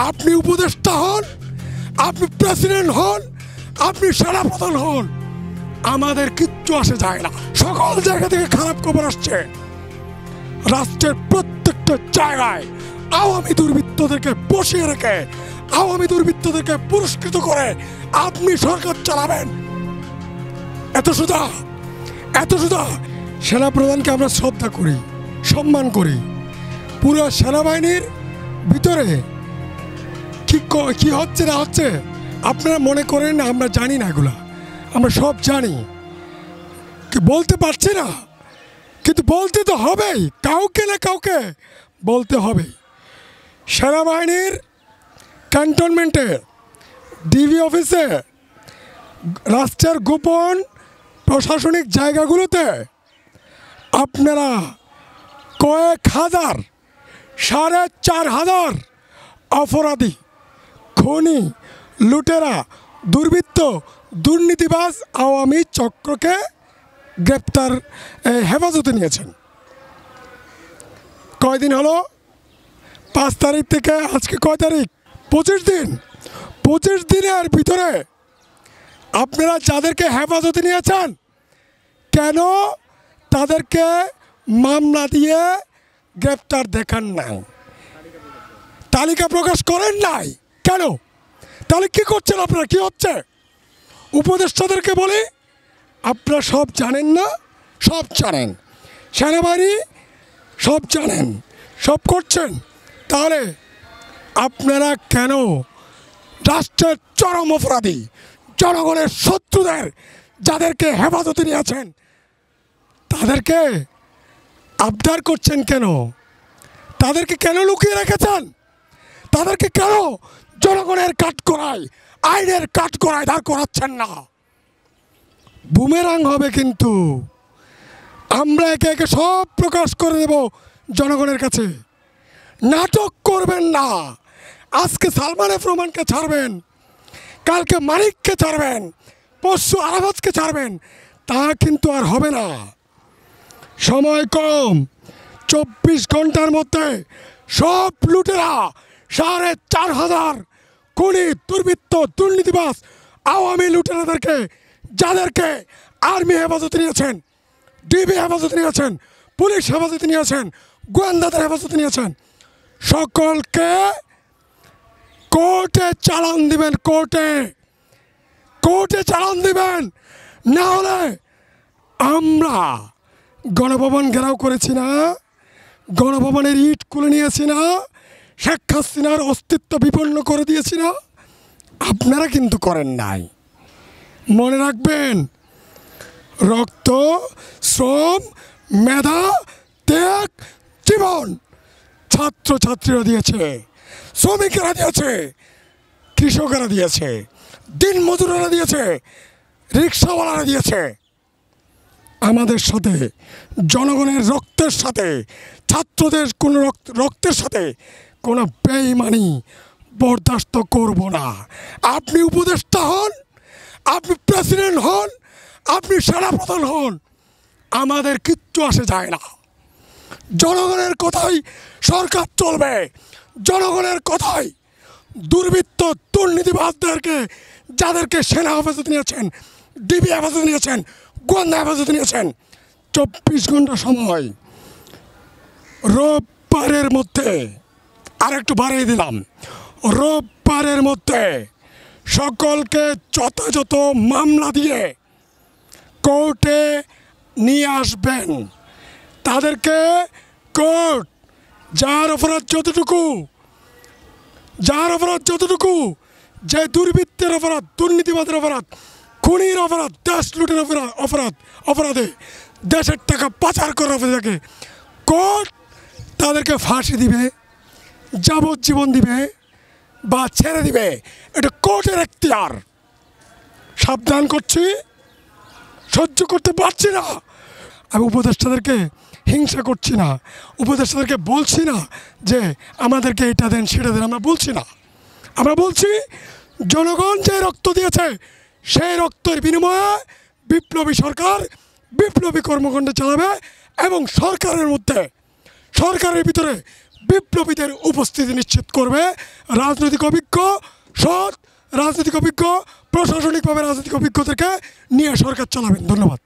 আপনি উপদেষ্টা হন, আপনি প্রেসিডেন্ট হন, আপনি সেনাপ্রধান হন, আমাদের কিচ্ছু আসে যায় না। সকল জায়গা থেকে খারাপ খবর আসছে। রাষ্ট্রের প্রত্যেকটা জায়গায় আওয়ামী দুর্বৃত্তদেরকে বসিয়ে রেখে, আওয়ামী দুর্বৃত্তদেরকে পুরস্কৃত করে আপনি সরকার চালাবেন। এত সোজা, এত সোজা। সেনাপ্রধানকে আমরা শ্রদ্ধা করি, সম্মান করি। পুরো সেনাবাহিনীর ভিতরে কি হচ্ছে না হচ্ছে আপনারা মনে করেন না আমরা জানি না, এগুলা আমরা সব জানি, বলতে পারছি না, কিন্তু বলতে তো হবেই, কাউকে না কাউকে বলতে হবে। সেনাবাহিনীর ক্যান্টনমেন্টে, ডিবি অফিসে, রাষ্ট্রের গোপন প্রশাসনিক জায়গাগুলোতে আপনারা কয়েক হাজার, 4,500 অপরাধী, খুনি, লুটেরা, দুর্বৃত্ত, দুর্নীতিবাজ আওয়ামী চক্রকে গ্রেপ্তার হেফাজতে নিয়েছেন। কয়দিন হলো? 5 তারিখ থেকে আজকে কয় তারিখ? 25 দিন। 25 দিনের ভিতরে আপনারা যাদেরকে হেফাজতে নিয়েছেন, কেন তাদেরকে মামলা দিয়ে গ্রেপ্তার দেখান নাই? তালিকা প্রকাশ করেন নাই কেন? তাহলে কি করছেন আপনারা? কি হচ্ছে? উপদেষ্টাদেরকে বলি, আপনারা সব জানেন না? সব জানেন, সেনাবাহিনী সব জানেন, সব করছেন, তাহলে আপনারা কেন রাষ্ট্রের চরম অপরাধী, জনগণের শত্রুদের যাদেরকে হেফাজতে নিয়েছেন তাদেরকে আবদার করছেন কেন? তাদেরকে কেন লুকিয়ে রেখেছেন? তাদেরকে কেন জনগণের কাঠগড়ায়, আইনের কাঠগড়ায় দাঁড় করাচ্ছেন না? বুমেরাং হবে কিন্তু। আমরা একে একে সব প্রকাশ করে দেব জনগণের কাছে। নাটক করবেন না। আজকে সালমান এফ রহমানকে ছাড়বেন, কালকে মানিককে ছাড়বেন, পরশু আরাফাতকে ছাড়বেন, তা কিন্তু আর হবে না। সময় কম। 24 ঘন্টার মধ্যে সব লুটেরা, 4,500 খুনি, দুর্বৃত্ত, দুর্নীতিবাজ আওয়ামী লুটেরাদেরকে, যাদেরকে আর্মি হেফাজতে নিয়েছেন, ডিবি হেফাজতে নিয়েছেন, পুলিশ হেফাজতে নিয়েছেন, গোয়েন্দাদের হেফাজতে নিয়েছেন, সকলকে কোর্টে চালান দিবেন। কোর্টে চালান দিবেন। না হলে আমরা গণভবন ঘেরাও করেছি না, গণভবনের ইট খুলে নিয়েছি না, শেখ হাসিনার অস্তিত্ব বিপন্ন করে দিয়েছি না? আপনারা কিন্তু করেন নাই। মনে রাখবেন, রক্ত, শ্রম, মেধা, ত্যাগ, জীবন ছাত্রছাত্রীরা দিয়েছে, শ্রমিকেরা দিয়েছে, কৃষকেরা দিয়েছে, দিন মজুরেরা দিয়েছে, রিক্সাওয়ালারা দিয়েছে। আমাদের সাথে, জনগণের রক্তের সাথে, ছাত্রদের কোনো রক্তের সাথে কোনো বেঈমানি বরদাস্ত করব না। আপনি উপদেষ্টা হন, আপনি প্রেসিডেন্ট হন, আপনি সেনাপ্রধান হন, আমাদের কিচ্ছু আসে যায় না। জনগণের কথাই সরকার চলবে। জনগণের কথাই দুর্বৃত্ত, দুর্নীতিবাজদেরকে, যাদেরকে সেনা হেফাজতে নিয়েছেন, ডিবি হেফাজতে নিয়েছেন, গোয়েন্দা হেফাজতে নিয়েছেন, 24 ঘন্টা সময়, রোববারের মধ্যে, আর একটু বাড়িয়ে দিলাম, রোববারের মধ্যে সকলকে যথাযথ মামলা দিয়ে কোর্টে নিয়ে আসবেন। তাদেরকে কোর্ট যার অপরাধ যতটুকু, যে দুর্বৃত্তের অপরাধ, দুর্নীতিবাদের অপরাধ, খুনির অপরাধ, দেশ লুটের অপরাধে, দেশের টাকা পাচার করার অপরাধে কোর্ট তাদেরকে ফাঁসি দিবে, যাবজ্জীবন দিবে বা ছেড়ে দিবে। এটা কোর্টের এখতিয়ার। সাবধান করছি, সহ্য করতে পারছি না। আমি উপদেষ্টাদেরকে হিংসা করছি না, উপদেষ্টাদেরকে বলছি না যে আমাদেরকে এটা দেন সেটা দেন, আমরা বলছি না। আমরা বলছি জনগণ যে রক্ত দিয়েছে সেই রক্তের বিনিময়ে বিপ্লবী সরকার বিপ্লবী কর্মকাণ্ড চালাবে এবং সরকারের ভিতরে বিপ্লবীদের উপস্থিতি নিশ্চিত করবে। রাজনৈতিক অভিজ্ঞ, সৎ রাজনৈতিক অভিজ্ঞ, প্রশাসনিকভাবে রাজনৈতিক অভিজ্ঞতাকে নিয়ে সরকার চালাবেন। ধন্যবাদ।